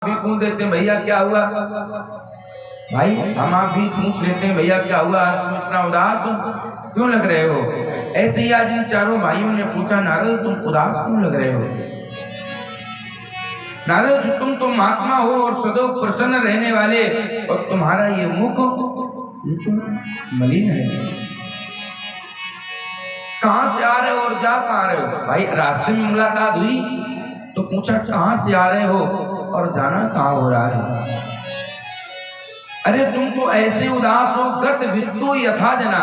भी पूछ देते हैं भैया क्या हुआ, भाई हम आप भी पूछ लेते हैं भैया क्या हुआ, तुम इतना उदास क्यों लग रहे हो। ऐसे ही आज इन चारों भाइयों ने पूछा, नारद तुम उदास क्यों लग रहे हो। नारद तुम तो महात्मा हो और सदैव प्रसन्न रहने वाले, और तुम्हारा ये मुख मलिन है, कहां से आ रहे हो और जा कहां रहे हो। भाई रास्ते में मुलाकात हुई तो पूछा कहां से आ रहे हो और जाना कहां हो रहा है। अरे तुम तो ऐसे उदास हो, गत विद्यो यथा जना,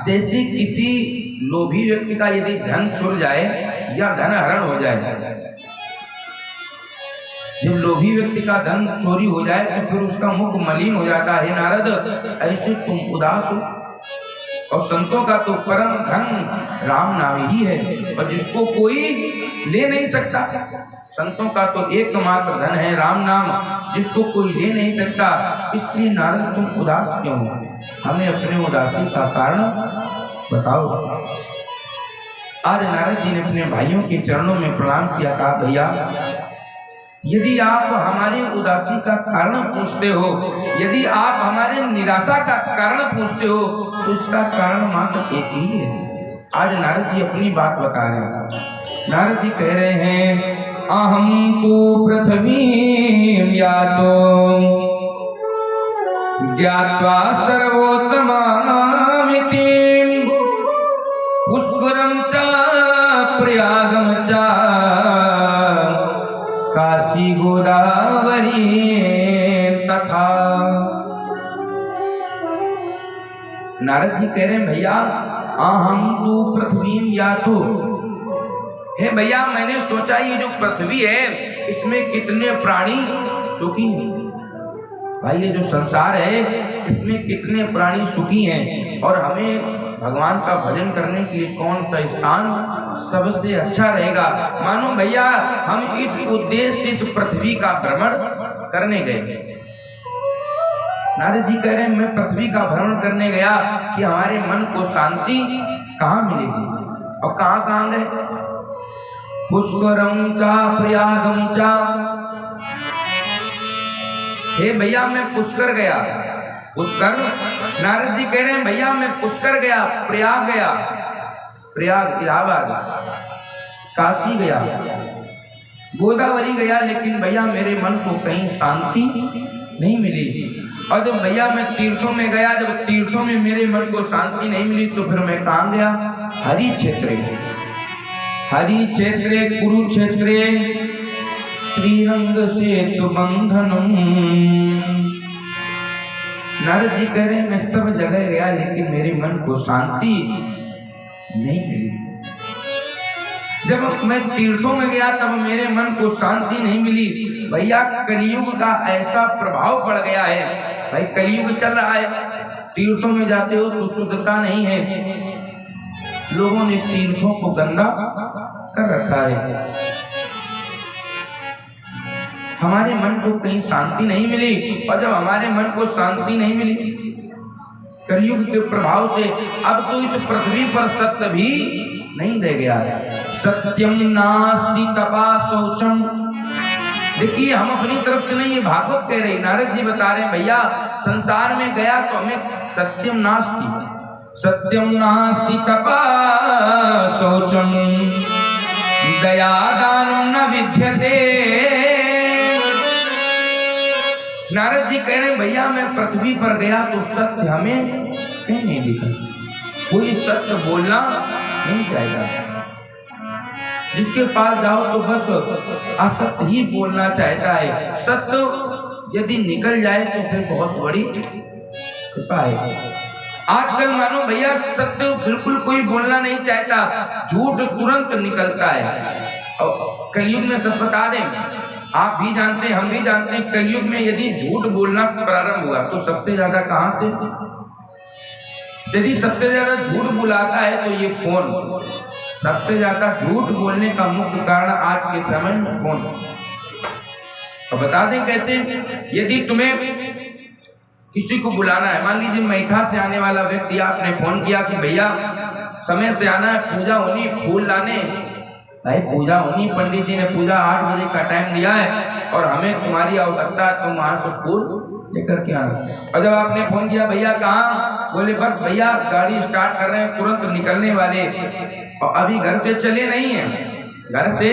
जैसे किसी लोभी व्यक्ति का यदि धन चुर जाए या धन हरण हो जाए। जब लोभी व्यक्ति का धन चोरी हो जाए तो फिर उसका मुख मलिन हो जाता है। नारद ऐसे तुम उदास हो, और संतों का तो परम धन राम नाम ही है, और जिसको कोई ले नहीं सकता। संतों का तो एकमात्र धन है राम नाम, जिसको कोई ले नहीं सकता। इसलिए नारद तुम उदास क्यों हो, हमें अपने उदासी का कारण बताओ। आज नारद जी ने अपने भाइयों के चरणों में प्रणाम किया, कहा भैया यदि आप हमारी उदासी का कारण पूछते हो, यदि आप हमारे निराशा का कारण पूछते हो, तो इसका कारण मात्र एक ही है। आज नारद जी अपनी बात बता रहे हैं। नारद जी कह रहे हैं, अहम तु पृथ्वी यातो ज्ञात्वा सर्वोत्तमामिति पुष्करम च प्रयागम च काशी गोदावरी तथा। नारद जी कह रहे हैं, भैया अहम तु पृथ्वी यातो, हे भैया मैंने सोचा ये जो पृथ्वी है इसमें कितने प्राणी सुखी हैं। भाई ये जो संसार है इसमें कितने प्राणी सुखी हैं, और हमें भगवान का भजन करने के लिए कौन सा स्थान सबसे अच्छा रहेगा। मानो भैया हम इस उद्देश्य से इस पृथ्वी का भ्रमण करने गए। नारद जी कह रहे हैं मैं पृथ्वी का भ्रमण करने गया कि हमारे मन को शांति कहाँ मिलेगी, और कहाँ कहाँ गए। पुष्करम चा प्रयागम चा, हे भैया मैं पुष्कर गया। पुष्कर, नारद जी कह रहे हैं भैया मैं पुष्कर गया, प्रयाग गया, प्रयाग इलाहाबाद, काशी गया, गोदावरी गया, लेकिन भैया मेरे मन को कहीं शांति नहीं मिली। और जब भैया मैं तीर्थों में गया, जब तीर्थों में मेरे मन को शांति नहीं मिली, तो फिर मैं कहाँ गया, हरि क्षेत्रे, हरि क्षेत्रे कुरुक्षेत्रे श्रीरंग सेतु बंधनम। नारद जी कह रहे हैं मैं सब जगह गया लेकिन मेरे मन को शांति नहीं मिली। जब मैं तीर्थों में गया तब मेरे मन को शांति नहीं मिली। भैया कलयुग का ऐसा प्रभाव पड़ गया है, भाई कलयुग चल रहा है, तीर्थों में जाते हो तो शुद्धता नहीं है, लोगों ने तीर्थों को गंदा कर रखा है। हमारे मन को कहीं शांति नहीं मिली, और जब हमारे मन को शांति नहीं मिली कलयुग के प्रभाव से, अब तो इस पृथ्वी पर सत्य भी नहीं रह गया। सत्यम नास्ति तपा शौचम। देखिए हम अपनी तरफ से नहीं, ये भागवत कह रहे, नारद जी बता रहे हैं भैया संसार में गया तो हमें सत्यम नास्ति तपा शौचम दया दानं न विद्यते। नारद जी कह रहे हैं भैया मैं पृथ्वी पर गया तो सत्य हमें कहीं नहीं दिखा, कोई सत्य बोलना नहीं चाहता। जिसके पास जाओ तो बस असत्य ही बोलना चाहता है। सत्य यदि निकल जाए तो फिर बहुत बड़ी कृपा है। आजकल मानो भैया सत्य बिल्कुल कोई बोलना नहीं चाहता, झूठ तुरंत निकलता है। और कलयुग में सब बता दें, आप भी जानते हैं हम भी जानते हैं, कलयुग में यदि झूठ बोलना प्रारंभ हुआ तो सबसे ज्यादा कहां से, यदि सबसे ज्यादा झूठ बुलाता है तो ये फोन, सबसे ज्यादा झूठ बोलने का मुख्य कारण आज के समय में फोन। तो बता दें कैसे, यदि तुम्हें किसी को बुलाना है, मान लीजिए मैथा से आने वाला व्यक्ति, आपने फोन किया कि भैया समय से आना है, पूजा होनी, फूल लाने, भाई पूजा होनी, पंडित जी ने पूजा 8 बजे का टाइम दिया है और हमें तुम्हारी आवश्यकता है, तुम वहां से फूल लेकर के आना। और जब आपने फोन किया भैया कहाँ, बोले बस भैया गाड़ी स्टार्ट कर रहे हैं, तुरंत निकलने वाले, और अभी घर से चले नहीं है, घर से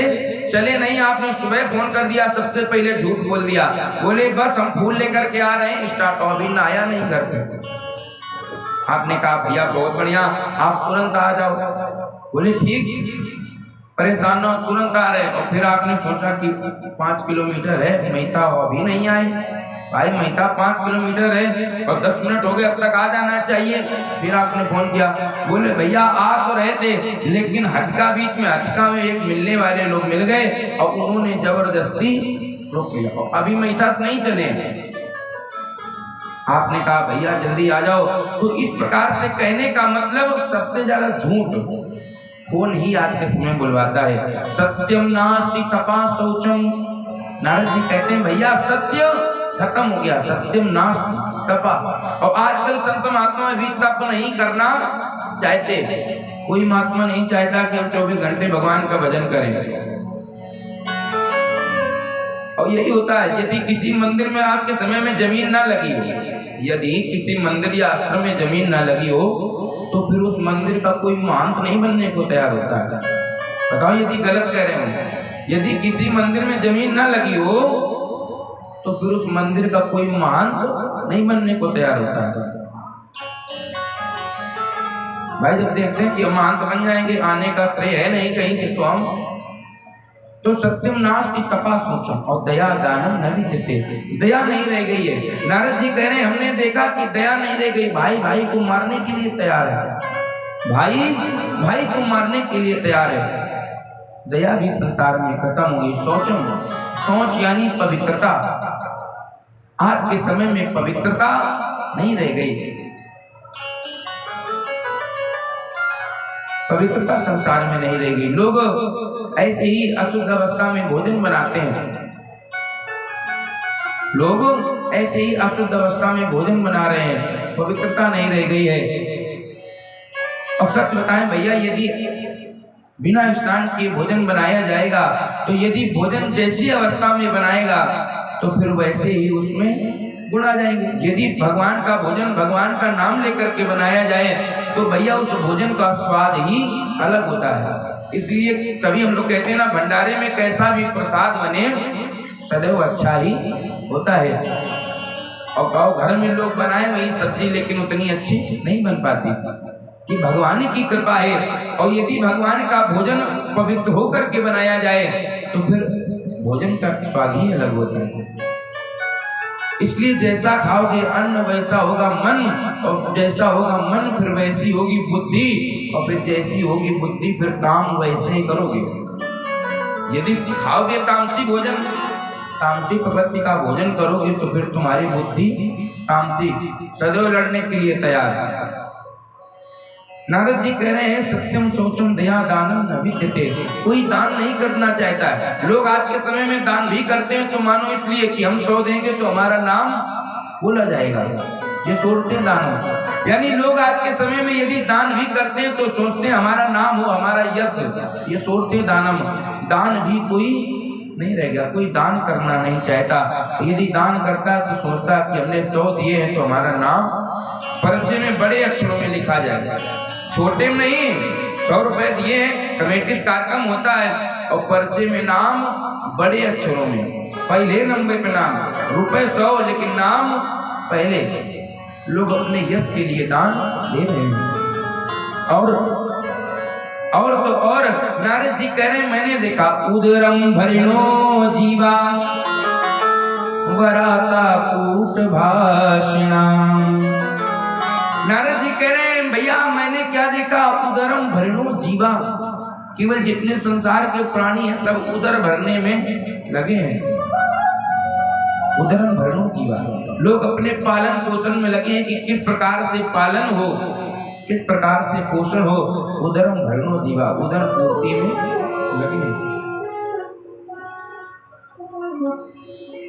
चले नहीं। आपने सुबह फोन कर दिया, सबसे पहले झूठ बोल दिया, बोले बस हम फूल लेकर के आ रहे हैं, स्टार्ट, अभी ना आया नहीं घर पे। आपने कहा भैया बहुत बढ़िया, आप तुरंत आ जाओ। बोले ठीक, परेशान ना, तुरंत आ रहे। और फिर आपने सोचा कि 5 किलोमीटर है महिता, अभी नहीं आए। भाई महिता 5 किलोमीटर है और 10 मिनट हो गए, अब तक आ जाना चाहिए। फिर आपने फोन किया, बोले भैया आ तो रहे थे, लेकिन हटका बीच में, हटका में एक मिलने वाले लोग मिल गए और उन्होंने जबरदस्ती रोक लिया, और अभी महिता से नहीं चले। आपने कहा भैया जल्दी आ जाओ। तो इस प्रकार से कहने का मतलब सबसे ज्यादा झूठ कौन ही आज के समय बुलवाता है। सत्यम नास्ति तपा शौचम, नारद जी कहते हैं भैया सत्य खत्म हो गया, सत्यम नास्ति तपा। और आजकल संत महात्मा भी तप नहीं करना चाहते, कोई महात्मा नहीं चाहता कि हम 24 घंटे भगवान का भजन करें। और यही होता है, यदि किसी मंदिर में आज के समय में जमीन ना लगी हो, यदि किसी मंदिर या आश्रम में जमीन ना लगी हो, तो फिर उस मंदिर का कोई महंत नहीं बनने को तैयार होता है। बताओ यदि गलत कह रहे हो। यदि किसी मंदिर में जमीन ना लगी हो तो फिर उस मंदिर का कोई महंत नहीं बनने को तैयार होता है। भाई जब देखते हैं कि हम महंत बन जाएंगे, आने का श्रेय है नहीं कहीं से, तो हम तो सत्यम नास्ति तपा शौचम और दया दानम न विद्यते, दया नहीं रह गई है। नारद जी कह रहे हैं हमने देखा कि दया नहीं रह गई, भाई भाई को मारने के लिए तैयार है, भाई भाई को मारने के लिए तैयार है। दया भी संसार में खत्म हो गई। शौचम, शौच यानी पवित्रता, आज के समय में पवित्रता नहीं रह गई, पवित्रता संसार में नहीं रह गई। लोग ऐसे ही अशुद्ध अवस्था में भोजन बनाते हैं, लोग ऐसे ही अशुद्ध अवस्था में भोजन बना रहे हैं, पवित्रता नहीं रह गई है। अब सच बताएं भैया, यदि बिना स्नान किए भोजन बनाया जाएगा तो यदि भोजन जैसी अवस्था में बनाएगा तो फिर वैसे ही उसमें गुण आ जाएंगे। यदि भगवान का भोजन भगवान का नाम लेकर के बनाया जाए तो भैया उस भोजन का स्वाद ही अलग होता है। इसलिए तभी हम लोग कहते हैं ना, भंडारे में कैसा भी प्रसाद बने सदैव अच्छा ही होता है। और गाँव घर में लोग बनाए वही सब्जी, लेकिन उतनी अच्छी नहीं बन पाती कि भगवान की कृपा है। और यदि भगवान का भोजन पवित्र होकर के बनाया जाए तो फिर भोजन का स्वाद ही अलग होता है। इसलिए जैसा खाओगे अन्न वैसा होगा मन, और जैसा होगा मन फिर वैसी होगी बुद्धि, और फिर जैसी होगी बुद्धि फिर काम वैसे ही करोगे। यदि खाओगे तामसी भोजन, तामसी प्रवृत्ति का भोजन करोगे तो फिर तुम्हारी बुद्धि तामसी सदैव लड़ने के लिए तैयार है। नारद जी कह रहे हैं सत्यम शौचम दया दानम न विद्यते, कोई दान नहीं करना चाहता है। लोग आज के समय में दान भी करते हैं तो मानो इसलिए कि हम 100 देंगे तो हमारा नाम बोला जाएगा, ये सोचते हैं दानम। यानी लोग आज के समय में यदि दान भी करते हैं तो सोचते हैं हमारा नाम हो, हमारा यश, ये सोचते हैं दानम। दान भी कोई नहीं रह गया, कोई दान करना नहीं चाहता। यदि दान करता है तो सोचता है कि हमने 100 दिए हैं तो हमारा नाम पर्चे में बड़े अक्षरों में लिखा जाएगा, छोटे में नहीं। 100 रुपए दिए हैं, कमेटी कार्यक्रम होता है और पर्चे में नाम बड़े अक्षरों में, पहले नंबर पे नाम, रुपए 100 लेकिन नाम पहले। लोग अपने यश के लिए दान दे रहे हैं। और तो और नारद जी कह रहे हैं मैंने देखा उदरम भरिणो जीवा वराता कूट भाषिणा। नारद जी कह रहे हैं भैया मैंने क्या देखा, उदरम भरिणो जीवा, केवल जितने संसार के प्राणी हैं सब उदर भरने में लगे हैं। उदरम भरिणो जीवा, लोग अपने पालन पोषण में लगे हैं कि किस प्रकार से पालन हो, किस प्रकार से पोषण हो। उदरम भरिणो जीवा, उदर पूर्ति में लगे हैं।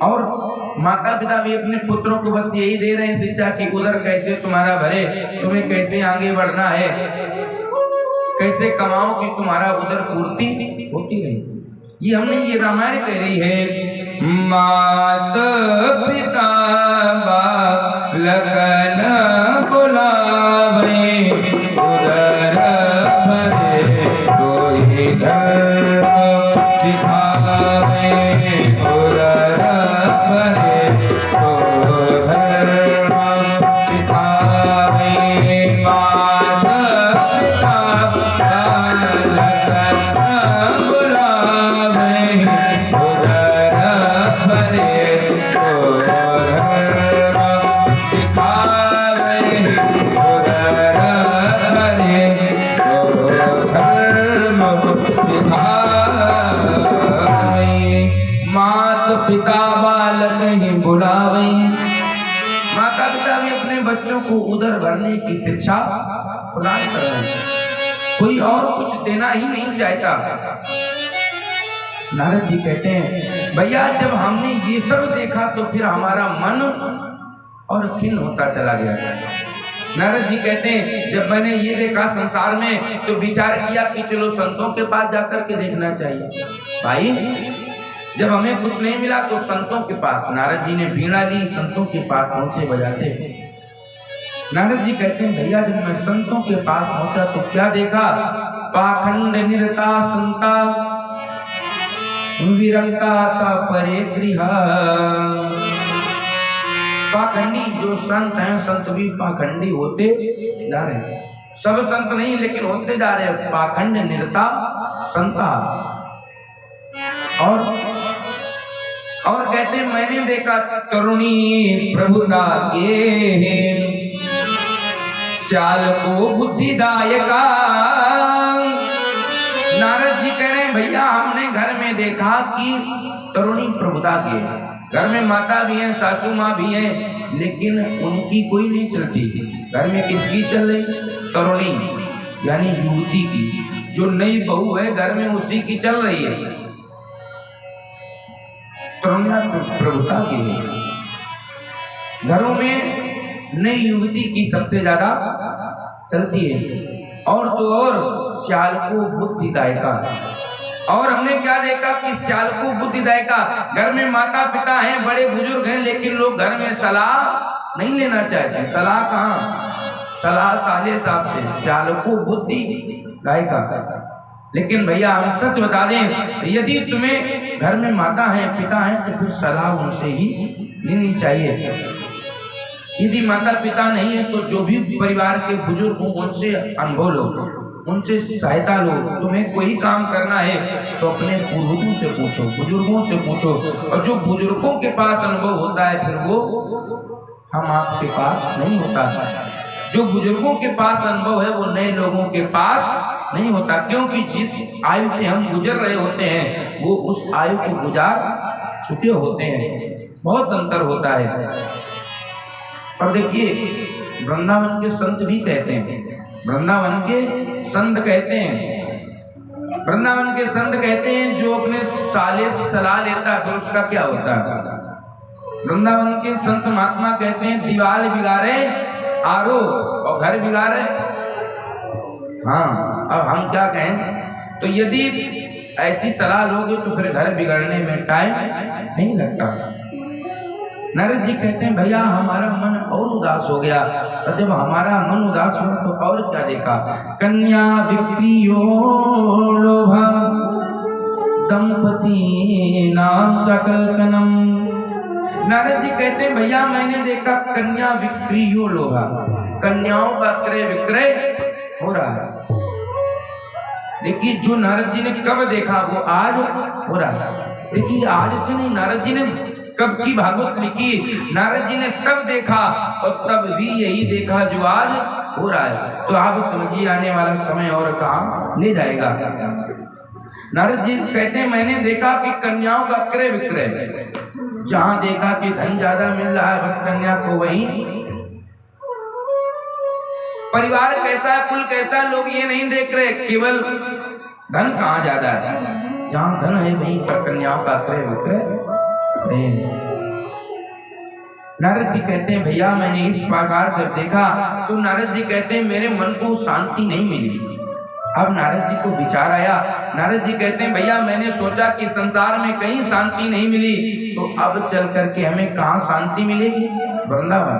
और माता पिता भी अपने पुत्रों को बस यही दे रहे हैं शिक्षा की उधर कैसे तुम्हारा भरे, तुम्हें कैसे आगे बढ़ना है, कैसे कमाओ कि तुम्हारा उदर पूर्ति होती रहे। ये हमने ये रामायण कह रही है, मात पिता बालक न बुलावे, उदर भरे कोई धर्म सिखावे, उदर भरे को धर्म सिखावे। मात पिता बालक न बुलावे, उदर भरे को धर्म सिखावे, उदर भरे को धर्म सिखावे। मात पिता बालक ही बुलावे, माता पिता भी अपने बच्चों को उदर भरने की शिक्षा प्रदान कर रहे हैं, कोई और कुछ देना ही नहीं चाहता। नारद जी कहते हैं भैया जब हमने ये सब देखा तो फिर हमारा मन और खिन्न होता चला गया। नारद जी कहते हैं जब मैंने ये देखा संसार में तो विचार किया कि चलो संतों के पास जाकर के देखना चाहिए। भाई जब हमें कुछ नहीं मिला तो संतों के पास, नारद जी ने वीणा ली, संतों के पास पहुंचे बजाते। नारद जी कहते हैं भैया जब मैं संतों के पास पहुंचा तो क्या देखा, पाखंड निरता संता विरक्ता सा परे गृह। पाखंडी जो संत हैं, संत भी पाखंडी होते जा रहे हैं, सब संत नहीं लेकिन होते जा रहे हैं पाखंड निरता संता। और कहते हैं मैंने देखा करुणी प्रभुता के, श्याल को बुद्धिदायका। नारद जी कह रहे हैं भैया हमने घर में देखा कि तरुणी प्रभुता के, घर में माता भी है, सासू माँ भी है, लेकिन उनकी कोई नहीं चलती। घर में किसकी चल रही, तरुणी यानी युवती की, जो नई बहू है घर में उसी की चल रही है, तरुणिया प्रभुता की है। घरों में नई युवती की सबसे ज्यादा चलती है। और तो और श्याल को बुद्धिदायका। और हमने क्या देखा कि श्याल को बुद्धिदायका, घर में माता पिता हैं, बड़े बुजुर्ग हैं, लेकिन लोग घर में सलाह नहीं लेना चाहते। सलाह कहाँ, सलाह साले साहब से, श्याल को बुद्धिदायका। लेकिन भैया हम सच बता दें, यदि तुम्हें घर में माता है पिता है तो फिर सलाह उनसे ही लेनी चाहिए। यदि माता पिता नहीं है तो जो भी परिवार के बुजुर्ग हो उनसे अनुभव लो, उनसे सहायता लो। तुम्हें कोई काम करना है तो अपने पूर्वजों से पूछो, बुजुर्गों से पूछो। और जो बुजुर्गों के पास अनुभव होता है फिर वो हम आपके पास नहीं होता। जो बुजुर्गों के पास अनुभव है वो नए लोगों के पास नहीं होता, क्योंकि जिस आयु से हम गुजर रहे होते हैं वो उस आयु को गुजार चुके होते हैं। बहुत अंतर होता है। और देखिए वृंदावन के संत भी कहते हैं, वृंदावन के संत कहते हैं, वृंदावन के संत कहते हैं जो अपने साले से सलाह लेता है तो उसका क्या होता है। वृंदावन के संत महात्मा कहते हैं दीवार बिगाड़े आरो और घर बिगाड़े। हाँ अब हम क्या कहें, तो यदि ऐसी सलाह लोगे तो फिर घर बिगड़ने में टाइम नहीं लगता। नारद जी कहते हैं भैया हमारा मन और उदास हो गया, और जब हमारा मन उदास हुआ तो और क्या देखा, कन्या विक्रियो लोभा दंपति नाम चकलकनम। नारद जी कहते हैं भैया मैंने देखा कन्या विक्रियो लोभा, कन्याओं का क्रय विक्रय हो रहा है। देखिए जो नारद जी ने कब देखा वो आज हो रहा है। देखिए आज से नहीं, नारद जी ने कब की भागवत लिखी, नारद जी ने तब देखा और तब भी यही देखा जो आज हो रहा है। तो आप समझिए आने वाला समय और कहाँ ले जाएगा। नारद जी कहते हैं मैंने देखा कि कन्याओं का क्रय विक्रय, जहां देखा कि धन ज्यादा मिल रहा है बस कन्या को वही। परिवार कैसा कुल कैसा लोग ये नहीं देख रहे, केवल धन कहाँ ज्यादा है, जहां धन है वहीं पर कन्याओं का क्रय विक्रय। नारद जी कहते हैं भैया मैंने इस प्रकार जब देखा तो नारद जी कहते हैं मेरे मन को शांति नहीं मिली। अब नारद जी को विचार आया। नारद जी कहते हैं भैया मैंने सोचा कि संसार में कहीं शांति नहीं मिली, तो अब चल करके हमें कहाँ शांति मिलेगी? वृंदावन,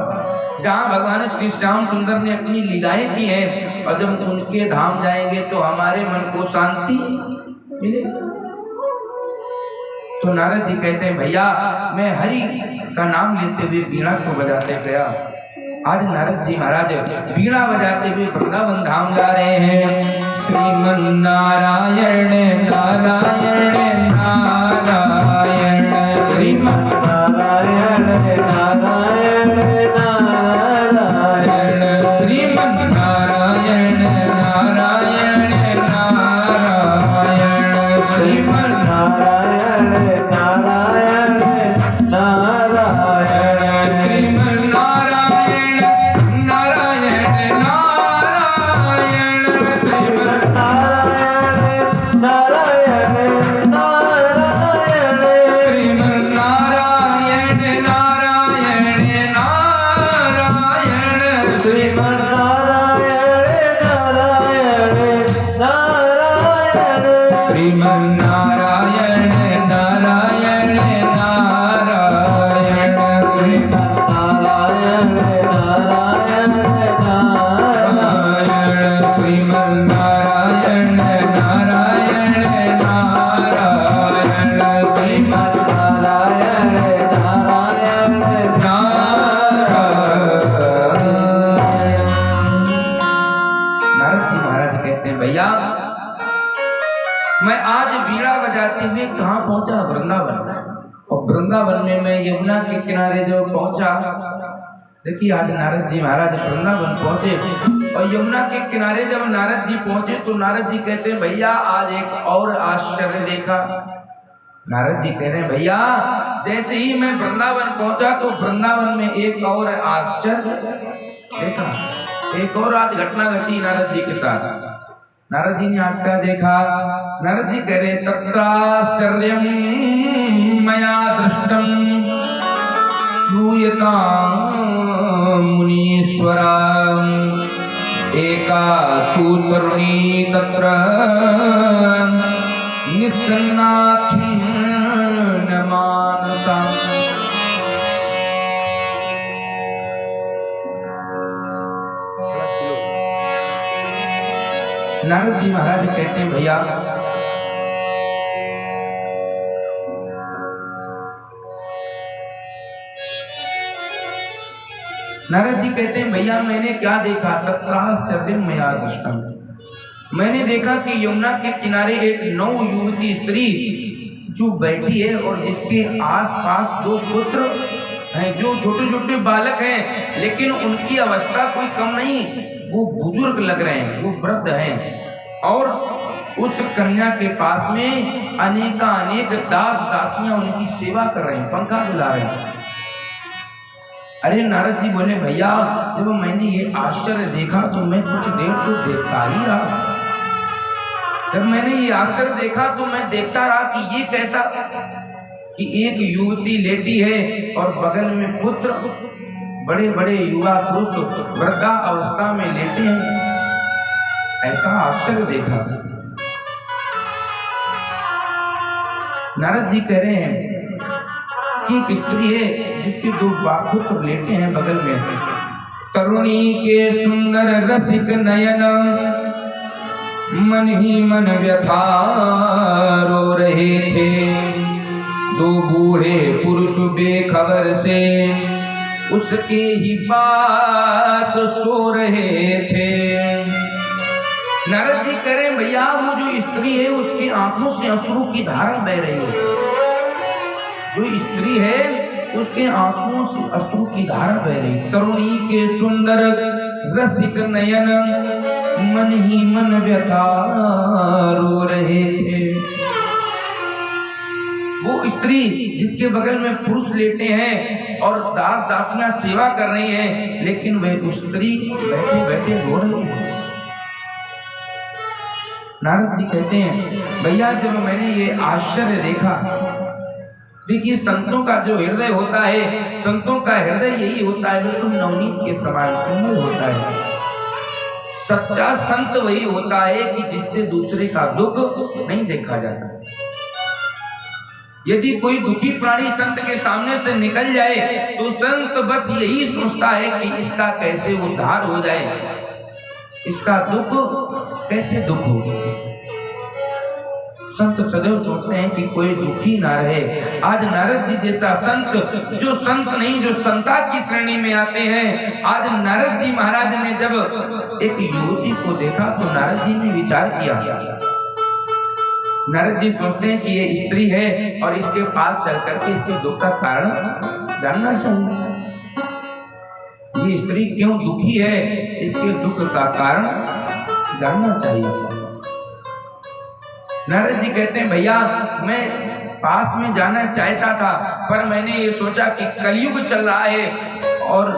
जहाँ भगवान श्री श्याम सुंदर ने अपनी लीलाएं की हैं, और जब उनके धाम जाएंगे तो हमारे मन को शांति मिलेगी। तो नारद जी कहते हैं भैया मैं हरि का नाम लेते हुए वीणा को बजाते गया। आज नारद जी महाराज वीणा बजाते हुए वृंदावन धाम जा रहे हैं। श्रीमन नारायण नारायण नारायण, श्रीमन नारायण नारायण नारायण, श्रीमन नारायण नारायण नारायण, श्रीमन नारायण नारायण नारायण, श्रीमन नारायण नारायण नारायण, श्रीमन नारायण नारायण नारायण, श्रीमन नारायण नारायण नारायण, श्रीमन नारायण नारायण नारायण, श्रीमन नारायण नारायण नारायण, श्रीमन नारायण नारायण नारायण, श्रीमन नारायण नारायण नारायण, श्रीमन नारायण नारायण नारायण। नारद जी महाराज कहते हैं भैया मैं आज वीणा बजाते हुए कहाँ पहुंचा? वृंदावन। और वृंदावन में मैं यमुना के किनारे जब पहुंचा, देखिए आज नारद जी महाराज वृंदावन पहुंचे, और यमुना के किनारे जब नारद जी पहुंचे तो नारद जी कहते हैं भैया आज एक और आश्चर्य देखा। नारद जी कह रहे हैं भैया जैसे ही मैं वृंदावन पहुंचा तो वृंदावन में एक और आश्चर्य देखा, एक और आज घटना घटी नारद जी के साथ। नारद जी ने आज क्या देखा? नारद जी कह रहे तत्राश्चर्यं मया दृष्टं श्रूयतां मुनीश्वरा, एका तु तरुणी तत्र निष्कन्ना खिन्नमानसा। नारद जी महाराज कहते हैं भैया नारद जी कहते हैं भैया मैंने क्या देखा? तत्राश्चर्यं मया दृष्टं, मैंने देखा कि यमुना के किनारे एक नौ युवती स्त्री जो बैठी है और जिसके आसपास दो पुत्र हैं जो छोटे छोटे बालक हैं, लेकिन उनकी अवस्था कोई कम नहीं, वो बुजुर्ग लग रहे हैं, वो वृद्ध हैं। और उस कन्या के पास में अनेक दास दासियां उनकी सेवा कर रहे हैं, पंखा डुला रहे हैं। अरे नारद जी बोले भैया जब मैंने ये आश्चर्य देखा तो मैं कुछ देर तो देखता ही रहा। जब मैंने ये आश्चर्य देखा तो मैं देखता रहा कि ये कैसा कि एक युवती लेटी है और बगल में पुत्र बड़े बड़े युवा पुरुष वृद्धा अवस्था में लेटे हैं। ऐसा आश्चर्य देखा। नारद जी कह रहे हैं कि एक स्त्री है जिसके दो पुत्र लेटे हैं बगल में। तरुणी के सुंदर रसिक नयन मन ही मन व्यथा रो रहे थे, दो बूढ़े पुरुष बेखबर से उसके ही पास सो रहे थे। नारद जी कह रहे भैया वो जो स्त्री है उसकी आंखों से अश्रु की धारा बह रही है। जो स्त्री है उसके आंखों से अश्रु की धारा बह रही। तरुणी के सुंदर रसिक नयन मन ही मन व्यथा रो रहे थे। वो स्त्री जिसके बगल में पुरुष लेटे हैं और दास दासियां सेवा कर रही हैं, लेकिन वह स्त्री बैठे बैठे रो रही है। नारद जी कहते हैं भैया जब मैंने ये आश्चर्य देखा, देखिए संतों का जो हृदय होता है, संतों का हृदय यही होता है, बिल्कुल नवनीत के समान कोमल होता है। सच्चा संत वही होता है कि जिससे दूसरे का दुख नहीं देखा जाता। यदि कोई दुखी प्राणी संत के सामने से निकल जाए तो संत बस यही सोचता है कि इसका कैसे उद्धार हो जाए, इसका दुख कैसे दुख हो। संत सदैव सोचते हैं कि कोई दुखी ना रहे। आज नारद जी जैसा संत, जो संत नहीं जो संता की श्रेणी में आते हैं, आज नारद जी महाराज ने जब एक युवती को देखा तो नारद जी ने विचार किया। नारद जी सोचते हैं कि ये स्त्री है और इसके पास चल करके इसके दुख का कारण जानना चाहिए। ये स्त्री क्यों दुखी है, इसके दुख का कारण जानना चाहिए। नारद जी कहते हैं भैया मैं पास में जाना चाहता था, पर मैंने ये सोचा कि कलयुग चल रहा है और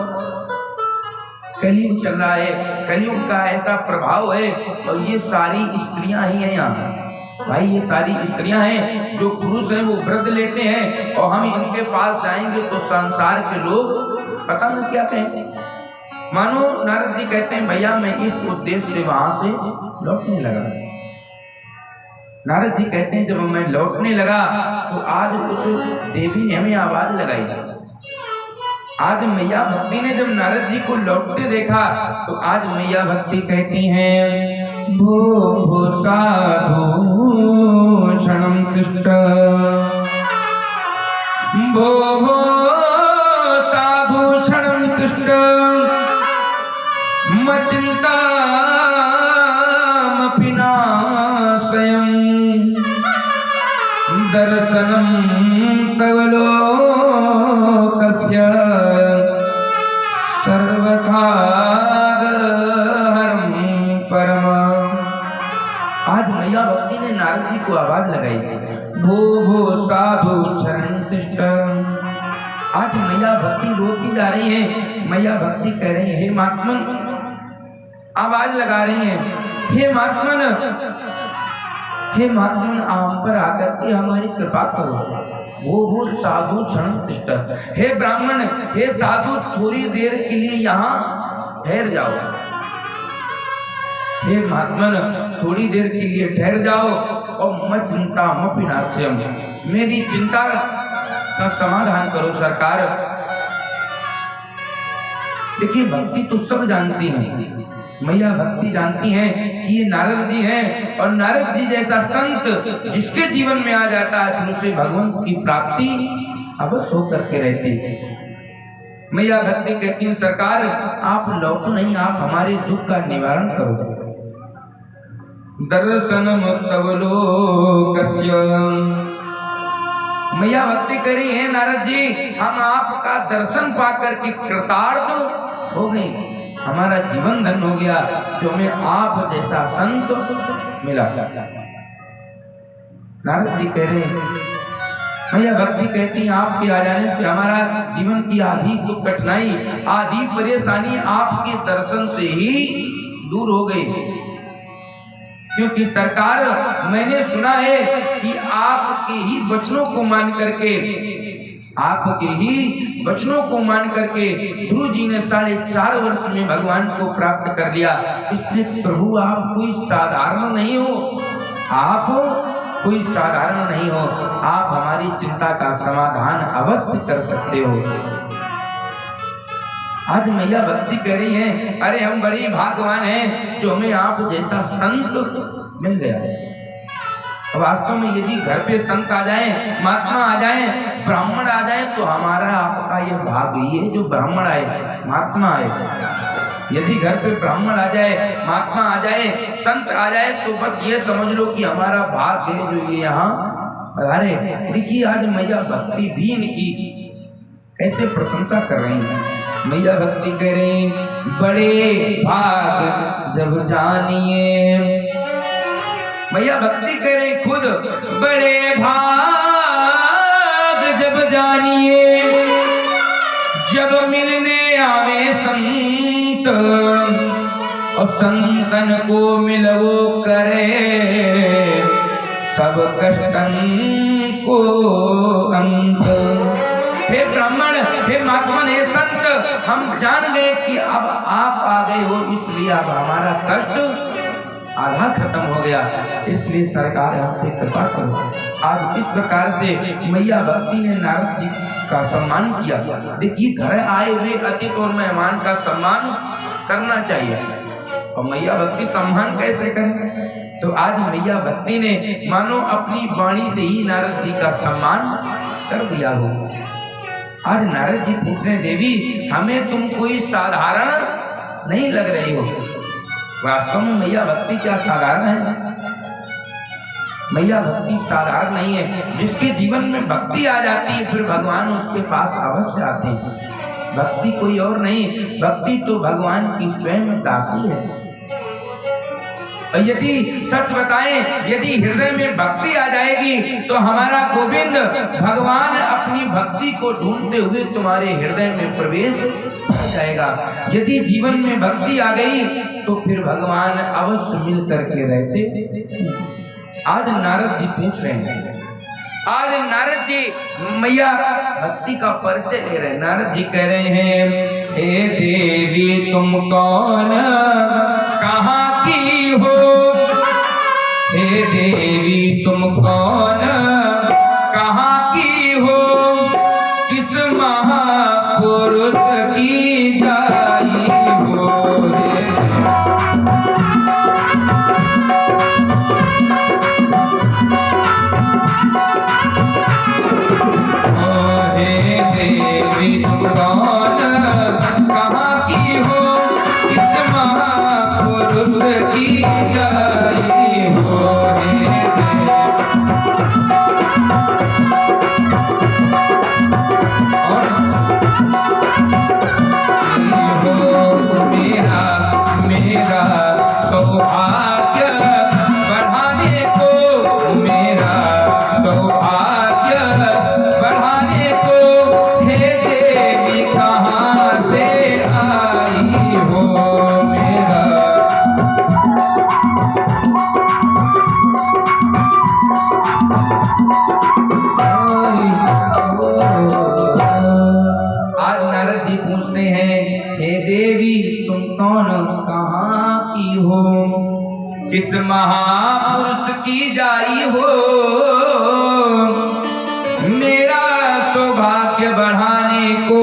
कलयुग चल रहा है, कलयुग का ऐसा प्रभाव है और ये सारी स्त्रियां ही हैं यहाँ। भाई ये सारी स्त्रियां हैं, जो पुरुष हैं वो व्रत लेते हैं और हम इनके पास जाएंगे तो संसार के लोग पता न क्या कहेंगे। मानो नारद जी कहते हैं भैया मैं इस उद्देश्य से वहां से लौटने लगा। नारद जी कहते हैं जब मैं लौटने लगा तो आज उस देवी ने हमें आवाज लगाई। आज मैया भक्ति ने जब नारद जी को लौटते देखा तो आज मैया भक्ति कहती हैं भो साधु क्षणं तिष्ठ, भो साधु क्षणं तिष्ठ, मचिंता मपिनाशयं, दर्शनं तव लोकस्य सर्वथा हरं परम। आज मैया भक्ति ने नारद जी को आवाज लगाई भो साधु क्षणं तिष्ठ। आज मैया भक्ति रोती जा रही है। मैया भक्ति कह रही है हे महात्मन, आवाज लगा रही है हे महात्मन, हे महात्मन आम पर आकर के हमारी कृपा करो। वो साधु क्षणं तिष्ठ, हे ब्राह्मण, हे साधु थोड़ी देर के लिए यहाँ ठहर जाओ। हे महात्मन थोड़ी देर के लिए ठहर जाओ और मत चिंता मपिनाशयम, मेरी चिंता का समाधान करो सरकार। देखिए भक्ति तो सब जानती हैं, मैया भक्ति जानती हैं कि ये नारद जी हैं और नारद जी जैसा संत जिसके जीवन में आ जाता है तो उसे भगवंत की प्राप्ति अवश्य होकर के रहती है। मैया भक्ति कहती है सरकार आप लौटो नहीं, आप हमारे दुख का निवारण करो। दर्शनम तव लोकस्य, मैया भक्ति करी है नारद जी हम आपका दर्शन पाकर के कृतार्थ हो गए, हमारा जीवन धन्य हो गया जो हमें आप जैसा संत मिला। नारद जी कह रहे मैया भक्ति कहती आपके आ जाने से हमारा जीवन की आधी दुख कठिनाई आधी परेशानी आपके दर्शन से ही दूर हो गई। क्योंकि सरकार मैंने सुना है कि आपके ही वचनों को मान करके, आपके ही वचनों को मान करके गुरु जी ने 4.5 वर्ष में भगवान को प्राप्त कर लिया। इसलिए प्रभु आप कोई साधारण नहीं हो, आप कोई साधारण नहीं हो, आप हमारी चिंता का समाधान अवश्य कर सकते हो। आज मैया भक्ति कह रही हैं अरे हम बड़ी भाग्यवान हैं जो हमें आप जैसा संत मिल गया। वास्तव में यदि घर पे संत आ जाए, महात्मा आ जाए, ब्राह्मण आ जाए तो हमारा आपका ये भाग्य ही है जो ब्राह्मण आए महात्मा आए। यदि घर पे ब्राह्मण आ जाए, महात्मा आ जाए, संत आ जाए तो बस ये समझ लो कि हमारा भाग्य है जो ये यहाँ पधारे। देखिए आज मैया भक्ति भी इनकी कैसे प्रशंसा कर रही है। मैया भक्ति करें बड़े भाग जब जानिए, मैया भक्ति करें खुद बड़े भाग जब जानिए, जब मिलने आवे संत और संतन को मिलवो करे, सब कष्टन को अंत। हे ब्राह्मण, हे महात्मन, हे संत, हम जान गए कि अब आप आ गए हो, इसलिए अब हमारा कष्ट आधा खत्म हो गया, इसलिए सरकार हम पे कृपा करो। आज इस प्रकार से मैया भक्ति ने नारद जी का सम्मान किया। देखिए, घर आए हुए अतिथि और मेहमान का सम्मान करना चाहिए, और मैया भक्ति सम्मान कैसे करें? तो आज मैया भक्ति ने मानो अपनी वाणी से ही नारद जी का सम्मान कर दिया हो। आज नारद जी पूछ रहे, देवी हमें तुम कोई साधारण नहीं लग रही हो। वास्तव में मैया भक्ति क्या साधारण है? मैया भक्ति साधारण नहीं है। जिसके जीवन में भक्ति आ जाती है फिर भगवान उसके पास अवश्य आते हैं। भक्ति कोई और नहीं, भक्ति तो भगवान की स्वयं दासी है। यदि सच बताएं, यदि हृदय में भक्ति आ जाएगी तो हमारा गोविंद भगवान अपनी भक्ति को ढूंढते हुए तुम्हारे हृदय में प्रवेश कर जाएगा। यदि जीवन में भक्ति आ गई तो फिर भगवान अवश्य मिल करके रहते। आज नारद जी पूछ रहे हैं, आज नारद जी मैया भक्ति का परिचय ले रहे हैं। नारद जी कह रहे हैं, हे देवी तुम कौन कहाँ की हो? हे देवी तुम कौन कहाँ की हो? किस महापुरुष की जाई हो? हे देवी तुम कौन कहाँ की हो? किस महापुरुष की जाई हो? मेरा सौभाग्य बढ़ाने को, मेरा सौभाग्य बढ़ाने को, हे देवी कहाँ से आई हो? मेरा आज नारद जी पूछते हैं, हे देवी तुम कौन कहाँ की हो? किस महापुरुष की जाई हो? मेरा सौभाग्य बढ़ाने को,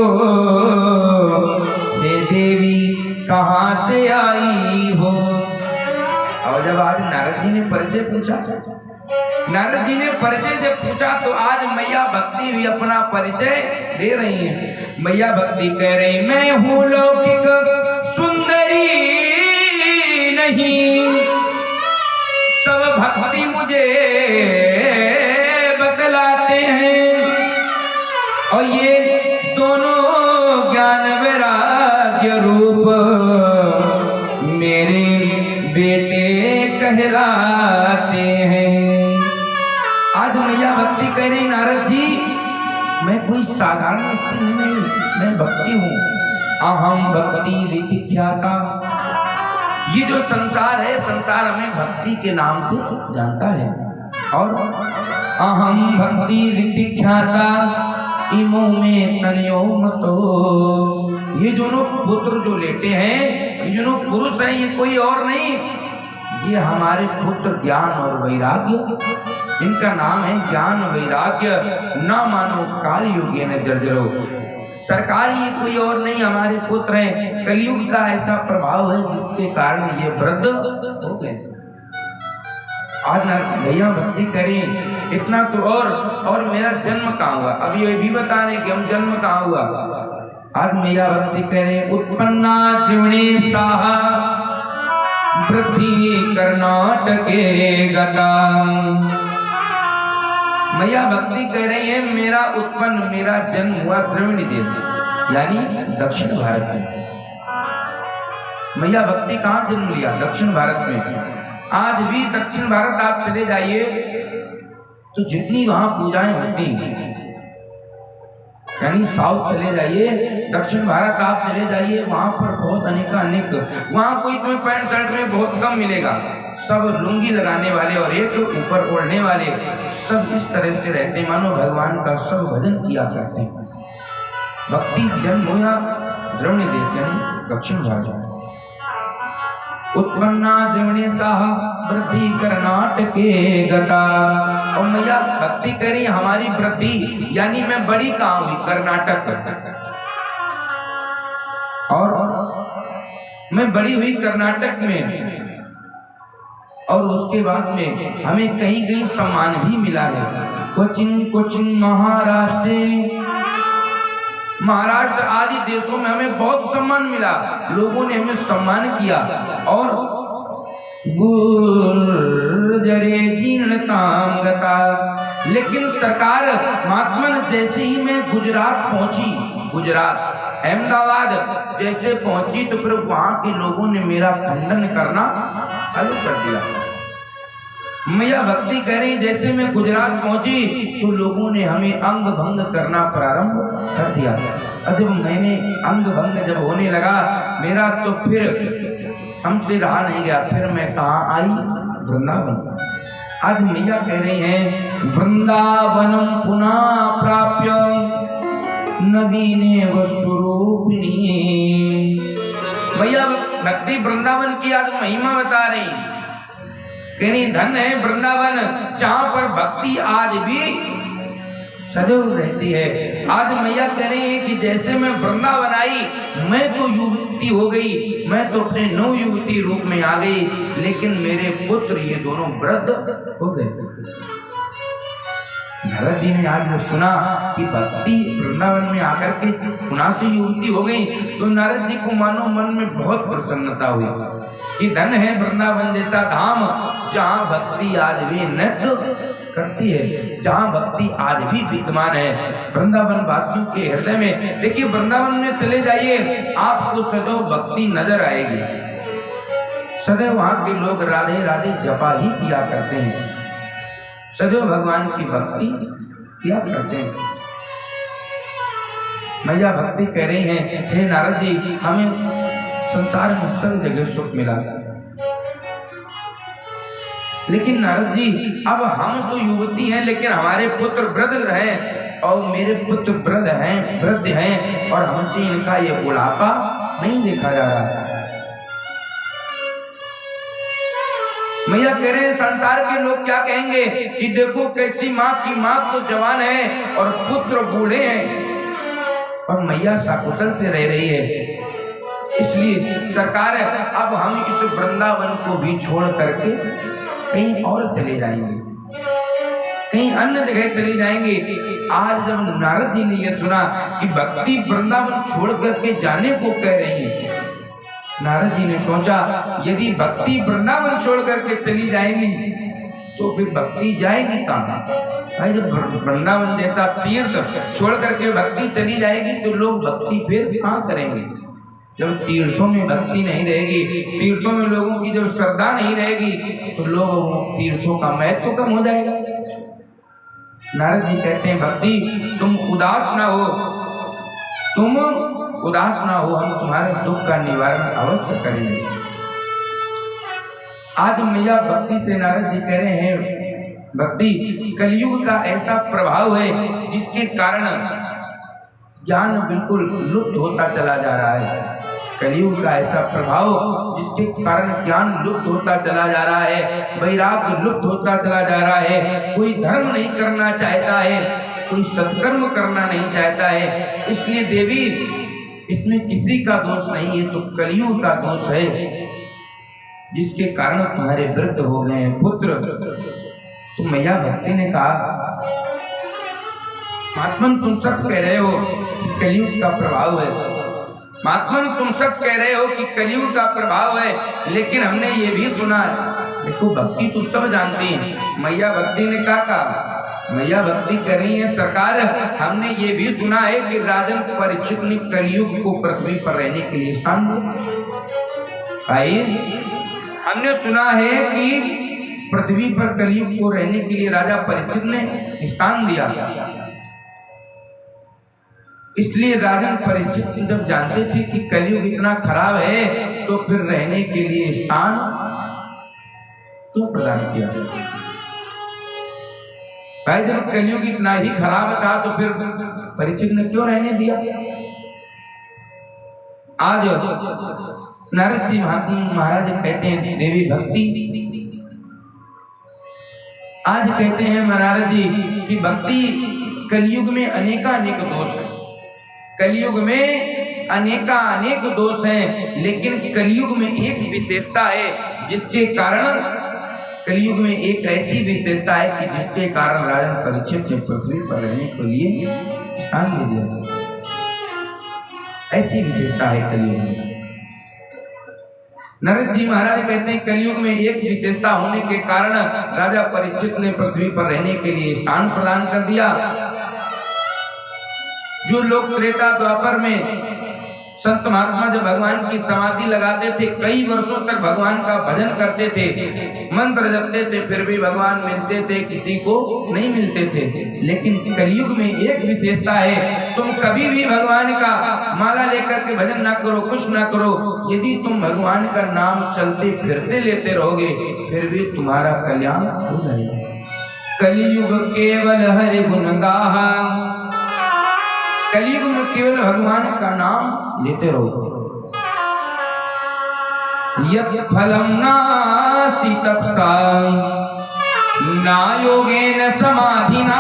हे देवी कहाँ से आई हो? और जब आज नारद जी ने परिचय पूछा, नारद जी ने परिचय जब पूछा तो आज मैया भक्ति भी अपना परिचय दे रही है। मैया भक्ति कह रही, मैं हूँ लौकिक सुंदरी नहीं, सब भक्ति मुझे बतलाते हैं, और ये दोनों ज्ञान वैराग्य रूप मेरे बेटे कहलाते हैं। आज मैया भक्ति कह रही, नारद जी मैं कोई साधारण स्त्री नहीं, मैं भक्ति हूँ। अहम भक्ति विख्याता। ये जो संसार है, संसार हमें भक्ति के नाम से जानता है। और अहम भक्ति विख्याता इमो में तनयो मतो। ये दोनों पुत्र जो लेते हैं, ये दोनों पुरुष हैं, ये कोई और नहीं, ये हमारे पुत्र ज्ञान और वैराग्य। इनका नाम है ज्ञान वैराग्य। न मानो काल युगे न जर्जरो। सरकार ये कोई और नहीं, हमारे पुत्र हैं। कलयुग का ऐसा प्रभाव है जिसके कारण ये वृद्ध हो गए। आज ना भैया भक्ति करें इतना तो। और मेरा जन्म कहाँ हुआ? अभी ये भी बता रहे कि हम जन्म कहाँ हुआ। आज मैया भक्ति करें, उत्पन्ना त्रिवेणी साहा वृद्धि कर्नाटके गता। मैया भक्ति कह रही है, मेरा उत्पन्न, मेरा जन्म हुआ द्रविड़ देश यानी दक्षिण भारत में। मैया भक्ति कहाँ जन्म लिया? दक्षिण भारत में। आज भी दक्षिण भारत आप चले जाइए तो जितनी वहां पूजाएं होती, यानी साउथ चले जाइए, दक्षिण भारत आप चले जाइए, वहां पर बहुत अनेक वहां कोई तुम्हें पैंट शर्ट में बहुत कम मिलेगा। सब लुंगी लगाने वाले और एक ऊपर ओढ़ने वाले, सब इस तरह से रहते, मानो भगवान का सब भजन किया करते हैं। भक्ति जन्म हुआ द्रविण देश यानी दक्षिण भारत। उत्पन्ना द्रविणे साह वृद्धि कर्नाटके गता। और मैया भक्ति करी हमारी वृद्धि यानी मैं बड़ी कहाँ हुई, कर्नाटक। और मैं बड़ी हुई कर्नाटक में, और उसके बाद में हमें कहीं कहीं सम्मान भी मिला है। क्वचिन महाराष्ट्र आदि देशों में हमें बहुत सम्मान मिला, लोगों ने हमें सम्मान किया। और गुर्जरे जीर्णताम गता, लेकिन सरकार महात्मन जैसे ही मैं गुजरात पहुंची, गुजरात अहमदाबाद जैसे पहुंची, तो फिर वहां के लोगों ने मेरा खंडन करना चालू कर दिया। मैया भक्ति कह रही जैसे मैं गुजरात पहुंची तो लोगों ने हमें अंग भंग करना प्रारंभ कर दिया। और जब मैंने अंग भंग जब होने लगा मेरा, तो फिर हमसे रहा नहीं गया, फिर मैं कहाँ आई, वृंदावन। आज मैया कह रही हैं वृंदावनम पुनः प्राप्य नवीने स्वरूपिणी। मैया भक्ति वृंदावन की आज महिमा बता रही, कह रही धन है वृंदावन जहां पर भक्ति आज भी सदैव रहती है। आज मैया कह रही है कि जैसे मैं वृंदावन आई, मैं तो युवती हो गई, मैं तो अपने नव युवती रूप में आ गई, लेकिन मेरे पुत्र ये दोनों वृद्ध हो गए। नारद जी ने आज जब सुना कि भक्ति वृंदावन में आकर के पुनः से युवती हो गई, तो नारद जी को मानो मन में बहुत प्रसन्नता हुई कि धन है वृंदावन जैसा धाम जहाँ भक्ति आज भी नृत्य करती है, जहाँ भक्ति आज भी विद्यमान है वृंदावन वासियों के हृदय में। देखिए वृंदावन में चले जाइए, आपको सदैव भक्ति नजर आएगी। सदैव वहाँ के लोग राधे राधे जपा ही किया करते हैं, सदैव भगवान की भक्ति किया करते हैं। मैया भक्ति कह रही हैं हे नारद जी, हमें संसार में सब जगह सुख मिला, लेकिन नारद जी अब हम तो युवती हैं, लेकिन हमारे पुत्र वृद्ध हैं, और मेरे पुत्र वृद्ध हैं और हमसे इनका ये बुढ़ापा नहीं देखा जा रहा है। मैया कह रहे हैं संसार के लोग क्या कहेंगे कि देखो कैसी माँ की माँ तो जवान है और पुत्र बूढ़े हैं, और मैया सकुशल से रह रही है। इसलिए सरकार अब हम इस वृंदावन को भी छोड़ करके कहीं और चले जाएंगे, कहीं अन्य जगह चले जाएंगे। आज जब नारद जी ने यह सुना कि भक्ति वृंदावन छोड़ करके जाने को कह रही है, नारद जी ने सोचा यदि भक्ति वृंदावन छोड़ करके चली जाएंगी तो फिर भक्ति जाएगी कहाँ? भाई जब वृंदावन जैसा तीर्थ छोड़ करके भक्ति चली जाएगी तो लोग भक्ति फिर कहाँ करेंगे? जब तीर्थों में भक्ति नहीं रहेगी, तीर्थों में लोगों की जब श्रद्धा नहीं रहेगी, तो लोग तीर्थों का महत्व कम हो जाएगा। नारद जी कहते हैं भक्ति तुम उदास ना हो, तुम उदास ना हो, हम तुम्हारे दुख का निवारण अवश्य करेंगे। आज मैया भक्ति से नारद जी कह रहे हैं भक्ति कलयुग का ऐसा प्रभाव है जिसके कारण ज्ञान बिल्कुल लुप्त होता चला जा रहा है। कलयुग का ऐसा प्रभाव जिसके कारण ज्ञान लुप्त होता चला जा रहा है, वैराग्य लुप्त होता चला जा रहा है, कोई धर्म नहीं करना चाहता है, कोई सत्कर्म करना नहीं चाहता है। इसलिए देवी इसमें किसी का दोष नहीं है, तो कलयुग का दोष है जिसके कारण तुम्हारे वृद्ध हो गए हैं पुत्र। तो मैया भक्ति ने कहा महात्मन तुम सच कह रहे हो कि कलयुग का प्रभाव है, महात्मन तुम सच कह रहे हो कि कलयुग का प्रभाव है, लेकिन हमने ये भी सुना है। देखो भक्ति तो सब जानती है। मैया भक्ति ने कहा मैया भक्ति कर रही है सरकार, हमने ये भी सुना है कि राजन परीक्षित ने कलयुग को पृथ्वी पर रहने के लिए स्थान दिया। भाई हमने सुना है कि पृथ्वी पर कलयुग को रहने के लिए राजा परीक्षित ने स्थान दिया। इसलिए राजन परीक्षित जब जानते थे कि कलयुग इतना खराब है तो फिर रहने के लिए स्थान क्यों प्रदान किया? भाई जब कलयुग इतना ही खराब था तो फिर परीक्षित ने क्यों रहने दिया? आज नारद जी महाराज कहते हैं देवी भक्ति, आज कहते हैं नारद जी कि भक्ति कलयुग में अनेकानेक दोष है, कलयुग में अनेकानेक दोष हैं, लेकिन कलयुग में एक विशेषता है जिसके कारण, कलयुग में एक ऐसी विशेषता है कि जिसके कारण राजन परीक्षित ने पृथ्वी पर रहने के लिए स्थान दे दिया। ऐसी विशेषता है कलयुग में। नारद जी महाराज कहते हैं कलयुग में एक विशेषता होने के कारण राजा परीक्षित ने पृथ्वी पर रहने के लिए स्थान प्रदान कर दिया। जो लोग त्रेता द्वापर में संत महात्मा जब भगवान की समाधि लगाते थे, कई वर्षों तक भगवान का भजन करते थे, मंत्र जपते थे, फिर भी भगवान मिलते थे, किसी को नहीं मिलते थे। लेकिन कलयुग में एक विशेषता है, तुम कभी भी भगवान का माला लेकर के भजन ना करो, कुछ ना करो, यदि तुम भगवान का नाम चलते फिरते लेते रहोगे, फिर भी तुम्हारा कल्याण हो जाएगा। कलयुग केवल हरि गुण गाहा, कलयुग में केवल भगवान का नाम लेते रहो। यत् फलं नास्ति तपसा न योगेन समाधिना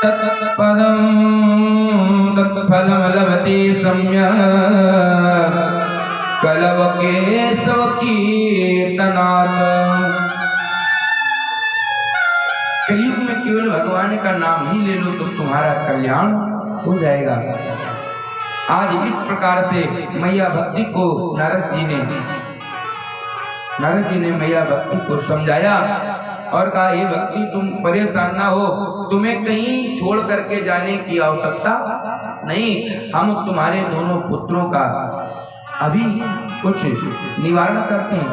तत्फलं लभते सम्यक् कलव केशव कीर्तनात्। कलयुग में केवल भगवान का नाम ही ले लो तो तुम्हारा कल्याण हो जाएगा। आज इस प्रकार से मैया भक्ति को नारद जी ने मैया भक्ति को समझाया और कहा ये भक्ति तुम परेशान ना हो, तुम्हें कहीं छोड़ करके जाने की आवश्यकता नहीं, हम तुम्हारे दोनों पुत्रों का अभी कुछ निवारण करते हैं।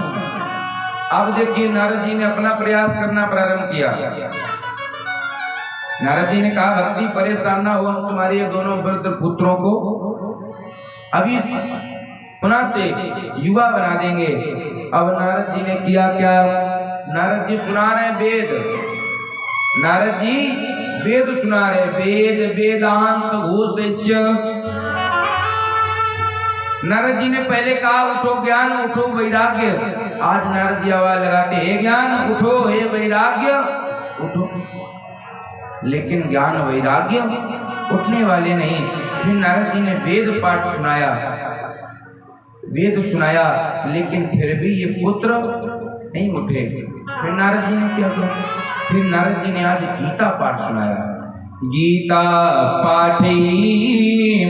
अब देखिए नारद जी ने अपना प्रयास करना प्रारंभ किया। नारद जी ने कहा भक्ति परेशान ना हो, हम तुम्हारे ये दोनों वृद्ध पुत्रों को अभी पुनः से युवा बना देंगे। अब नारद जी ने किया क्या, नारद जी सुना रहे वेद, नारद जी वेद सुना रहे, वेद वेदांत घोषय्य। नारद जी ने पहले कहा उठो ज्ञान, उठो वैराग्य। आज नारद जी आवाज लगाते हे ज्ञान उठो, हे वैराग्य उठो, लेकिन ज्ञान वैराग्य उठने वाले नहीं। फिर नारद जी ने वेद पाठ सुनाया, वेद सुनाया, लेकिन फिर भी ये पुत्र नहीं उठे। फिर नारद जी ने क्या किया, फिर नारद जी ने आज गीता पाठ सुनाया। गीता पाठी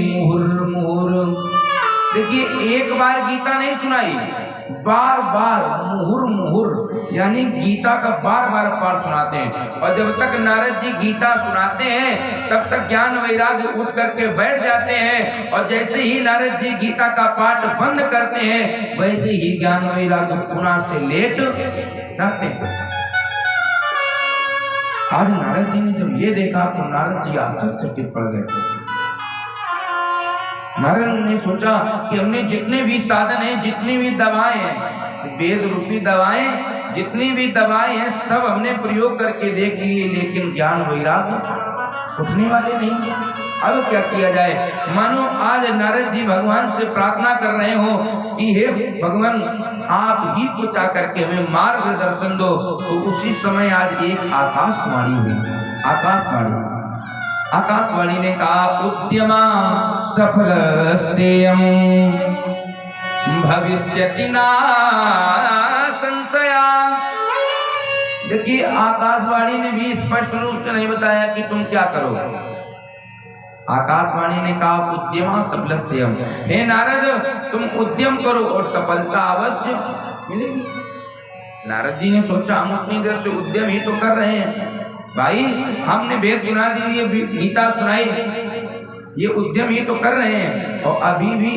मुहुर्मुहुर्। देखिए एक बार गीता नहीं सुनाई, बार बार मुहुर्मुहुर् यानी गीता का बार बार पाठ सुनाते हैं। और जब तक नारद जी गीता सुनाते हैं तब तक ज्ञान वैराग्य उठ करके बैठ जाते हैं, और जैसे ही नारद जी गीता का पाठ बंद करते हैं वैसे ही ज्ञान वैराग्य पुनः से लेट जाते हैं। आज नारद जी ने जब ये देखा तो नारद जी आश्चर्यचकित पड़ गए। नारद ने सोचा कि हमने जितने भी साधन हैं, जितनी भी दवाएं हैं, वेद रूपी दवाएं, जितनी भी दवाएं हैं सब हमने प्रयोग करके देख लिए, लेकिन ज्ञान वैराग्य उठने वाले नहीं। अब क्या किया जाए। मानो आज नारद जी भगवान से प्रार्थना कर रहे हो कि हे भगवान आप ही कुछ आकर के हमें मार्गदर्शन दो। तो उसी समय आज एक आकाशवाणी हुई। आकाशवाणी ने कहा उद्यमा सफलस्तेयं भविष्यति न संशया। देखिए आकाशवाणी ने भी स्पष्ट रूप से नहीं बताया कि तुम क्या करो। आकाशवाणी ने कहा उद्यमा सफलस्तेयं, हे नारद तुम उद्यम करो और सफलता अवश्य मिलेगी। नारद जी ने सोचा हम उतनी देर से उद्यम ही तो कर रहे हैं भाई, हमने वेद सुना दी, ये गीता सुनाई, ये उद्यम ही तो कर रहे हैं, और अभी भी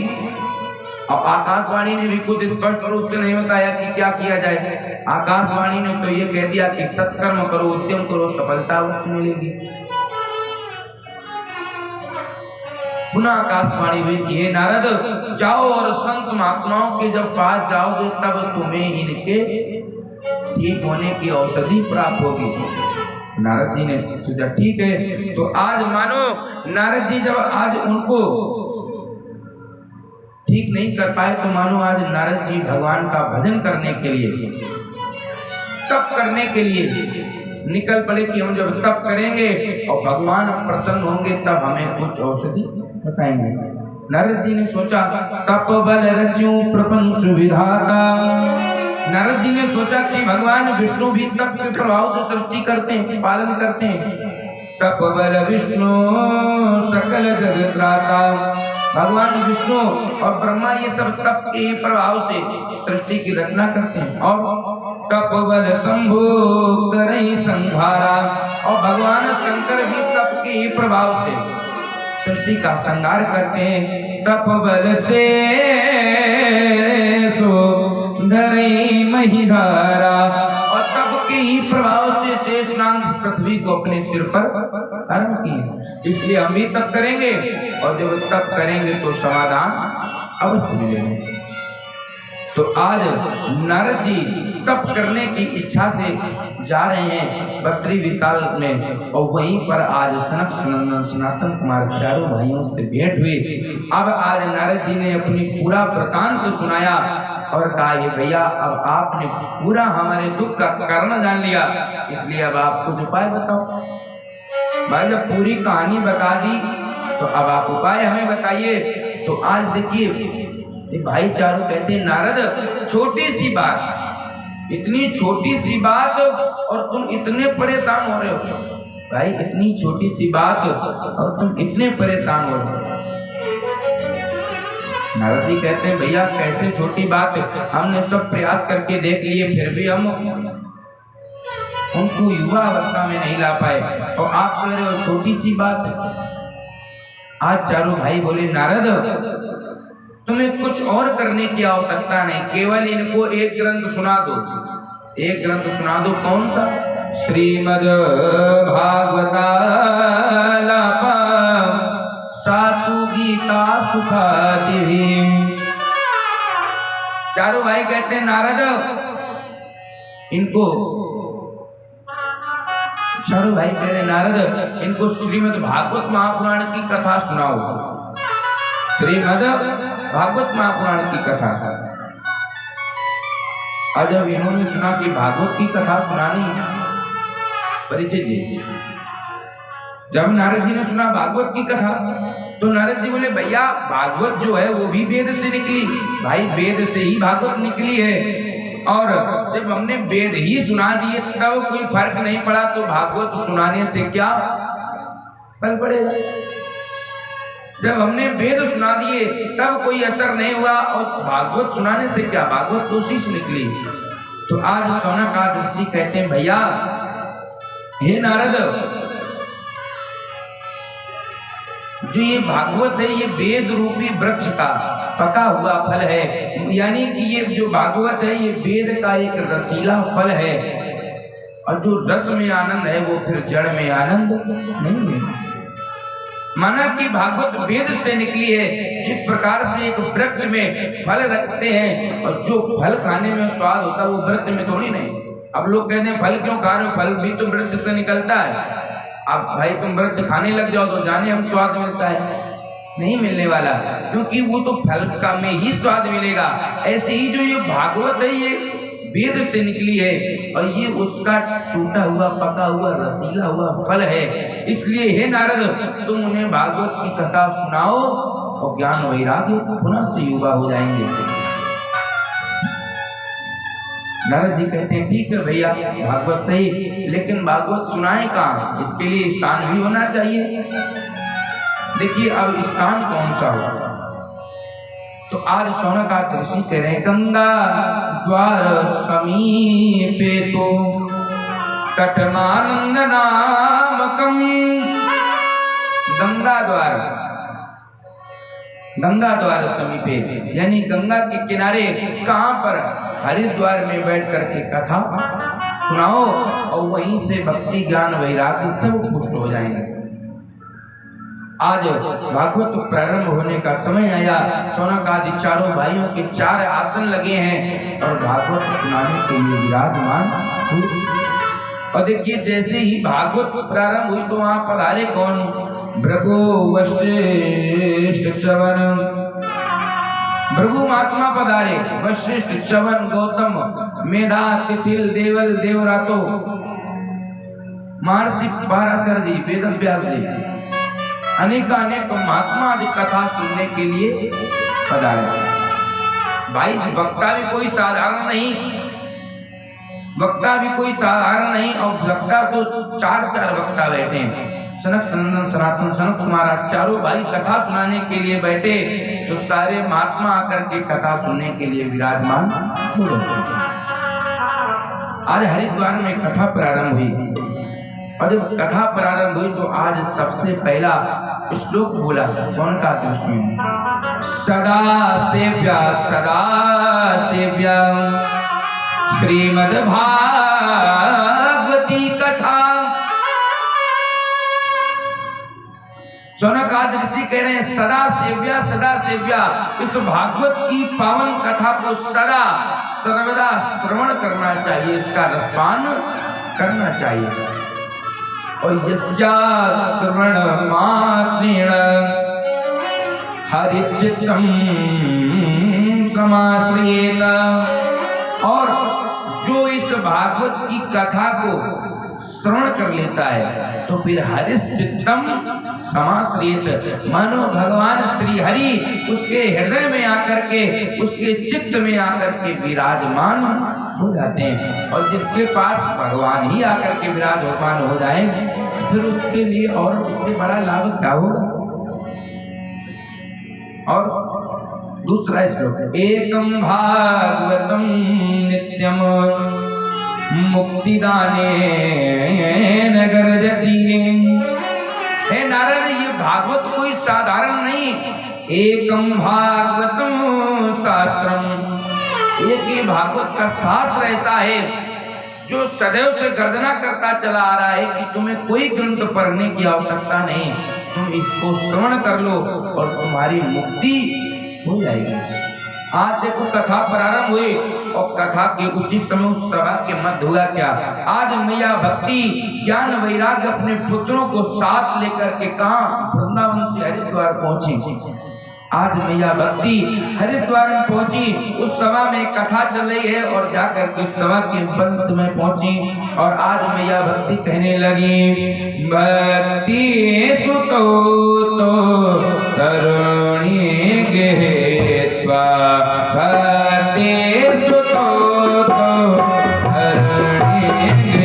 और आकाशवाणी ने भी खुद स्पष्ट रूप से नहीं बताया कि क्या किया जाए। आकाशवाणी ने तो ये कह दिया कि सत्कर्म करो, उद्यम करो, सफलता अवश्य मिलेगी। पुनः आकाशवाणी हुई कि हे नारद जाओ और संत महात्माओं के जब पास जाओगे तब तुम्हें इनके ठीक होने की औषधि प्राप्त होगी। नारद जी ने सोचा ठीक है। तो आज मानो नारद जी जब आज उनको ठीक नहीं कर पाए तो मानो आज नारद जी भगवान का भजन करने के लिए, तप करने के लिए निकल पड़े कि हम जब तप करेंगे और भगवान प्रसन्न होंगे तब हमें कुछ औषधि बताएंगे। नारद जी ने सोचा तप बल रच्युं प्रपंच विधाता। नारद जी ने सोचा कि भगवान विष्णु भी तप के प्रभाव से सृष्टि करते हैं, पालन करते हैं। तप बल विष्णु सकल जगत त्राता। भगवान विष्णु और ब्रह्मा ये सब तप के प्रभाव से सृष्टि की रचना करते हैं। और तप बल शंभु करई संहारा। और भगवान शंकर भी तप के ही प्रभाव से सृष्टि का संहार करते हैं। तप बल से सो धरई महिधारा। और तप के ही प्रभाव से शेषनाग पृथ्वी को अपने सिर पर धारण किए। इसलिए हम भी तप करेंगे और जब तप करेंगे तो समाधान अवश्य मिलेगा। तो आज नारद जी तप करने की इच्छा से जा रहे हैं बद्री विशाल में, और वहीं पर आज सनक सनंदन सनातन कुमार चारों भाइयों से भेंट हुई। अब आज नारद जी ने अपनी पूरा वृतांत सुनाया और कहा ये भैया अब आपने पूरा हमारे दुख का कारण जान लिया, इसलिए अब आप कुछ उपाय बताओ। भाई जब पूरी कहानी बता दी तो अब आप उपाय हमें बताइए। तो आज देखिए भाई चारों कहते हैं नारद छोटी सी बात, इतनी छोटी सी बात और तुम इतने परेशान हो रहे हो। भाई इतनी छोटी सी बात और तुम इतने परेशान हो रहे हो। नारद जी कहते हैं भैया कैसे छोटी बात, हमने सब प्रयास करके देख लिए फिर भी हम उनको युवा अवस्था में नहीं ला पाए और आप कह रहे हो छोटी सी बात। आज चारों भाई बोले नारद तुम्हें कुछ और करने की आवश्यकता नहीं, केवल इनको एक ग्रंथ सुना दो। एक ग्रंथ सुना दो, कौन सा? श्रीमद् भागवता सातु गीता सुखादि। चारों भाई कहते हैं नारद इनको, चारों भाई कह रहे नारद इनको श्रीमद् भागवत महापुराण की कथा सुनाओ। श्रीमद् भागवत महापुराण की कथा। और जब इन्होंने सुना कि भागवत की कथा सुनानी परिचय जी, जब नारद जी ने सुना भागवत की कथा तो नारद जी बोले भैया भागवत जो है वो भी वेद से निकली। भाई वेद से ही भागवत निकली है, और जब हमने वेद ही सुना दिए तब कोई फर्क नहीं पड़ा तो भागवत सुनाने से क्या फल पड़ेगा। जब हमने वेद सुना दिए तब कोई असर नहीं हुआ और भागवत सुनाने से क्या, भागवत तो उसी से निकली। तो आज शौनक ऋषि कहते हैं भैया हे नारद जो ये भागवत है ये वेद रूपी वृक्ष का पका हुआ फल है, यानी कि ये जो भागवत है ये वेद का एक रसीला फल है, और जो रस में आनंद है वो फिर जड़ में आनंद नहीं है। माना कि भागवत वेद से निकली है। जिस प्रकार से एक वृक्ष में फल रखते हैं और जो फल खाने में स्वाद होता है वो वृक्ष में थोड़ी नहीं। अब लोग कहते हैं फल क्यों खा रहे हो, फल भी तो वृक्ष से निकलता है। अब भाई तुम वृक्ष खाने लग जाओ तो जाने हम स्वाद मिलता है, नहीं मिलने वाला, क्योंकि वो तो फल का में ही स्वाद मिलेगा। ऐसे ही जो ये भागवत है ये वेद से निकली है और ये उसका टूटा हुआ पका हुआ रसीला हुआ फल है। इसलिए हे नारद तुम उन्हें भागवत की कथा सुनाओ और ज्ञान वैराग्य पुनः से युवा हो जाएंगे। नारद जी कहते हैं ठीक है भैया भागवत सही, लेकिन भागवत सुनाए कहाँ, इसके लिए स्थान भी होना चाहिए। देखिए अब स्थान कौन सा होगा, तो आज शौनक ऋषि कह रहे हैं गंगा द्वार समीपे तो तटमानंद नामकम। गंगा द्वार समीपे यानी गंगा के किनारे कहां पर, हरिद्वार में बैठ करके कथा सुनाओ और वहीं से भक्ति ज्ञान वैराग्य सब पुष्ट हो जाएंगे। आज भागवत प्रारंभ होने का समय आया। शौनक आदि चारों भाइयों के 4 आसन लगे हैं और भागवत सुनाने के लिए विराजमान हुए। और देखिए जैसे ही भागवत प्रारंभ हुई तो वहां पधारे कौन, भृगु वशिष्ठ च्यवन भृगु महात्मा पधारे, वशिष्ठ, च्यवन, गौतम, मेधा, तिथिल, देवल, देवरातो, महर्षि पराशर जी, वेदव्यास जी, अनेक महात्मा आज कथा सुनने के लिए पधारे। भाई वक्ता भी कोई साधारण नहीं, वक्ता भी कोई साधारण नहीं, और वक्ता तो चार वक्ता बैठे हैं। सनक, सनंदन, सनातन, सनत कुमार, चारों भाई कथा सुनाने के लिए बैठे, तो सारे महात्मा आकर के कथा सुनने के लिए विराजमान हो गए। आज हरिद्वार में कथा प्रारंभ हुई, और जब कथा प्रारंभ हुई तो आज सबसे पहला श्लोक बोला, कौन का था उसमें? सदा सेव्या श्रीमद् भागवती कथा। सौनकाद ऋषि कह रहे हैं सदा सेव्या, इस भागवत की पावन कथा को सदा सर्वदा श्रवण करना चाहिए, इसका रसपान करना चाहिए। और यस्या श्रवण मात्रेण हरिचित्तम समाश्रयेत, और जो इस भागवत की कथा को श्रवण कर लेता है तो फिर हरिश्चित्तम समाश्रयेत, मानो भगवान श्री हरि उसके हृदय में आकर के, उसके चित्त में आकर के विराजमान हो जाते हैं। और जिसके पास भगवान ही आकर के विराजमान हो जाए फिर उसके लिए और इससे बड़ा लाभ क्या होगा। और दूसरा श्लोक, एकम भागवतम नित्यम मुक्तिदाने गर्जति। हे नारद, ये भागवत कोई साधारण नहीं, एकम भागवतम शास्त्रम, एक ही भागवत का शास्त्र ऐसा है जो सदैव से गर्जना करता चला आ रहा है कि तुम्हें कोई ग्रंथ पढ़ने की आवश्यकता नहीं, तुम इसको श्रवण कर लो और तुम्हारी मुक्ति हो जाएगी। आज देखो कथा प्रारंभ हुई और कथा के उसी समय उस सभा के मध्य हुआ क्या, आज मैया भक्ति ज्ञान वैराग्य अपने पुत्रों को साथ लेकर के कहाँ वृंदावन से हरिद्वार पहुंची। आज मैया भक्ति हरिद्वार में पहुंची, उस सभा में कथा चल रही है और जाकर के सभा के अंत में पहुंची और आज मैया भक्ति कहने लगी, भक्ति सुतो तो तरुणी गेत्वा, भक्ति सुतो तो तरुणी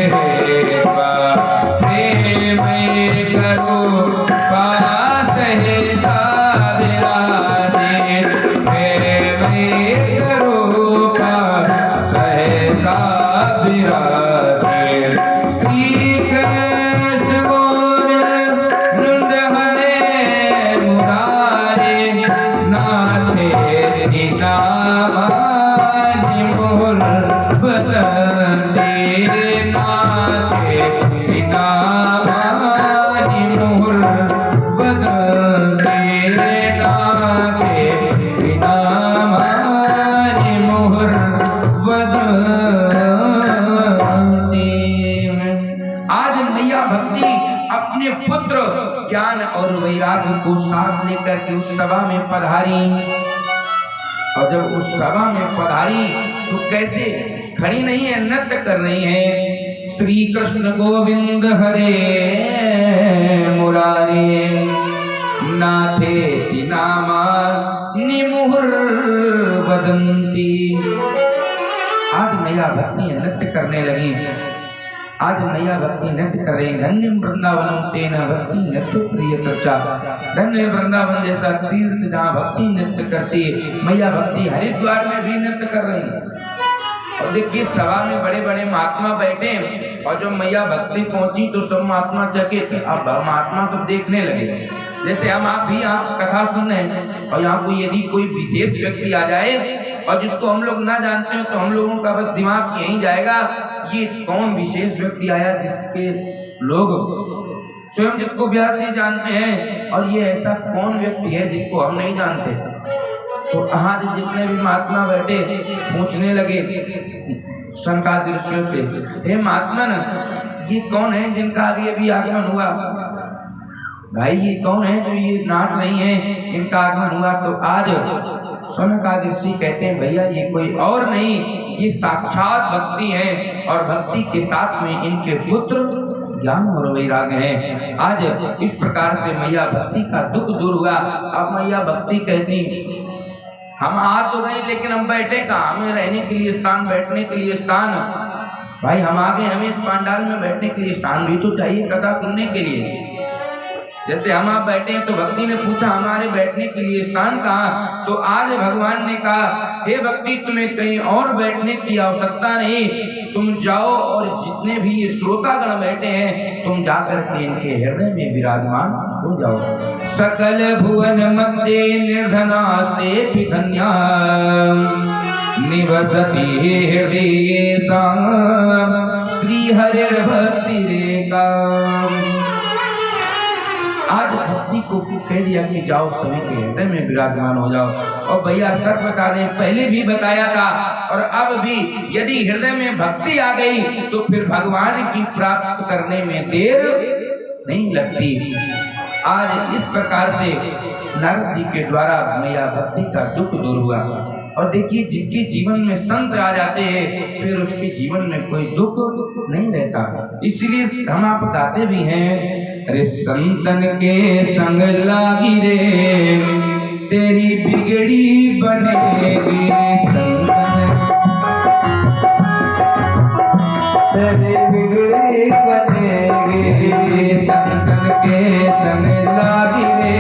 गेत्वा, प्रेम करो पास है ज्ञान और वैराग्य को साथ लेकर के उस सभा में पधारी। और जब उस सभा में पधारी तो कैसे खड़ी नहीं है, नृत्य कर रही है। श्री कृष्ण गोविंद हरे मुरारे नाथे नामा निमुहुर वदंती। आज मैया भक्ति नृत्य करने लगी, आज मैया भक्ति नृत्य कर रही। धन्य वृंदावनम तेन भक्ति नृत्य प्रिय चर्चा। धन्य वृंदावन जैसा तीर्थ जहाँ भक्ति नृत्य करती है। मैया भक्ति हरिद्वार में भी नृत्य कर रही है। और देखिए सभा में बड़े बड़े महात्मा बैठे और जब मैया भक्ति पहुंची तो सब महात्मा चकित, अब महात्मा सब देखने लगे। जैसे हम आप भी यहाँ कथा सुन रहे हैं और यहाँ कोई यदि कोई विशेष व्यक्ति आ जाए और जिसको हम लोग ना जानते हो तो हम लोगों का बस दिमाग यहीं जाएगा, ये कौन विशेष व्यक्ति आया जिसके लोग स्वयं जिसको व्यास जी जानते हैं और ये ऐसा कौन व्यक्ति है जिसको हम नहीं जानते। तो आज जितने भी महात्मा बैठे पूछने लगे शंकादि ऋषियों से, हे महात्मा न ये कौन है जिनका अभी आगमन हुआ, भाई ये कौन है जो ये नाच रही हैं, इनका आगमन हुआ। तो आज शौनकादि ऋषि कहते हैं भैया ये कोई और नहीं, ये साक्षात भक्ति है और भक्ति के साथ में इनके पुत्र ज्ञान और वैराग्य हैं। आज इस प्रकार से मैया भक्ति का दुख दूर हुआ। अब मैया भक्ति कहती हम आ तो गए लेकिन हम बैठे कहाँ, हमें रहने के लिए स्थान, बैठने के लिए स्थान। भाई हम आ गए, हमें इस पंडाल में बैठने के लिए स्थान भी तो चाहिए कथा सुनने के लिए। जैसे हम आप बैठे हैं तो भक्ति ने पूछा हमारे बैठने के लिए स्थान कहाँ, तो आज भगवान ने कहा हे भक्ति तुम्हें कहीं और बैठने की आवश्यकता नहीं, तुम जाओ और जितने भी ये श्रोतागण बैठे हैं तुम जाकर के इनके हृदय में विराजमान हो जाओ। सकल भुवन मध्य निर्धनास्ते पिधन्या निवसति हृदय श्री हरिर्भक्ति रेखा। आज भक्ति को कह दिया कि जाओ सभी के हृदय में विराजमान हो जाओ। और भैया सच बता दें, पहले भी बताया था और अब भी, यदि हृदय में भक्ति आ गई तो फिर भगवान की प्राप्त करने में देर नहीं लगती। आज इस प्रकार से नारद जी के द्वारा मैया भक्ति का दुख दूर हुआ। और देखिए जिसके जीवन में संत आ जाते हैं फिर उसके जीवन में कोई दुख नहीं रहता। इसलिए हम आप बताते भी हैं, अरे संतन के संग लागी रे तेरी बिगड़ी बनेगी, तेरी बिगड़ी बनेगी, संतन के संग लागी रे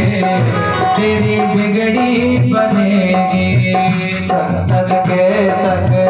तेरी बिगड़ी बनेगी, संतन के संग